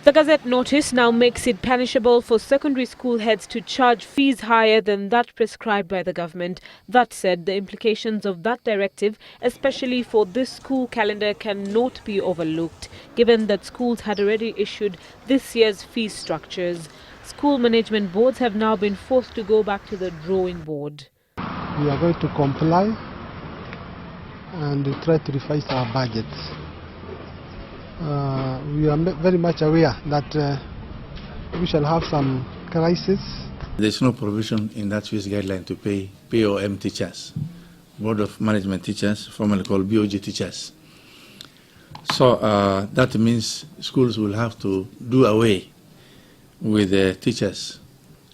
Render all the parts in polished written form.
The Gazette notice now makes it punishable for secondary school heads to charge fees higher than that prescribed by the government. That said, the implications of that directive, especially for this school calendar, cannot be overlooked, given that schools had already issued this year's fee structures. School management boards have now been forced to go back to the drawing board. We are going to comply and try to revise our budgets. We are very much aware that we shall have some crisis. There's no provision in that fees guideline to pay BOM teachers, Board of Management teachers, formerly called BOG teachers. So that means schools will have to do away with the teachers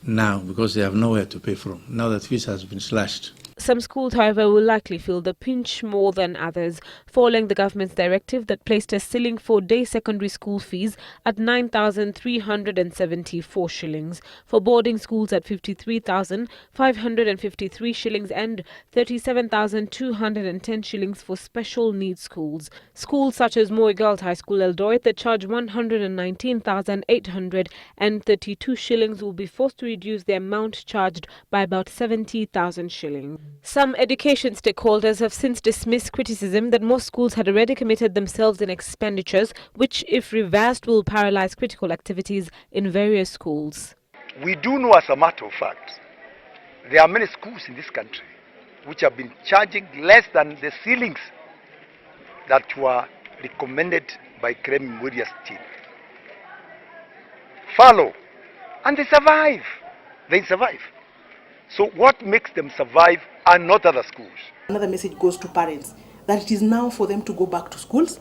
now because they have nowhere to pay from, now that fees has been slashed. Some schools, however, will likely feel the pinch more than others, following the government's directive that placed a ceiling for day secondary school fees at 9,374 shillings, for boarding schools at 53,553 shillings and 37,210 shillings for special needs schools. Schools such as Moi Girls High School Eldoret that charge 119,832 shillings will be forced to reduce the amount charged by about 70,000 shillings. Some education stakeholders have since dismissed criticism that most schools had already committed themselves in expenditures, which, if reversed, will paralyze critical activities in various schools. We do know, as a matter of fact, there are many schools in this country which have been charging less than the ceilings that were recommended by Kremi Muria's team. Follow, and they survive. They survive. So what makes them survive are not other schools. Another message goes to parents that it is now for them to go back to schools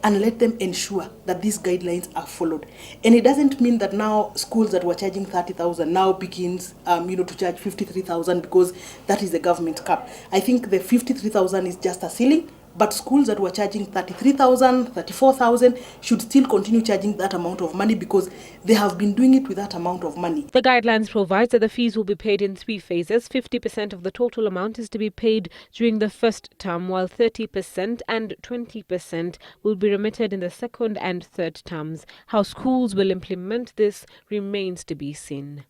and let them ensure that these guidelines are followed. And it doesn't mean that now schools that were charging 30,000 now begins to charge 53,000 because that is the government cap. I think the 53,000 is just a ceiling. But schools that were charging 33,000, 34,000 should still continue charging that amount of money because they have been doing it with that amount of money. The guidelines provide that the fees will be paid in 3 phases. 50% of the total amount is to be paid during the first term, while 30% and 20% will be remitted in the second and third terms. How schools will implement this remains to be seen.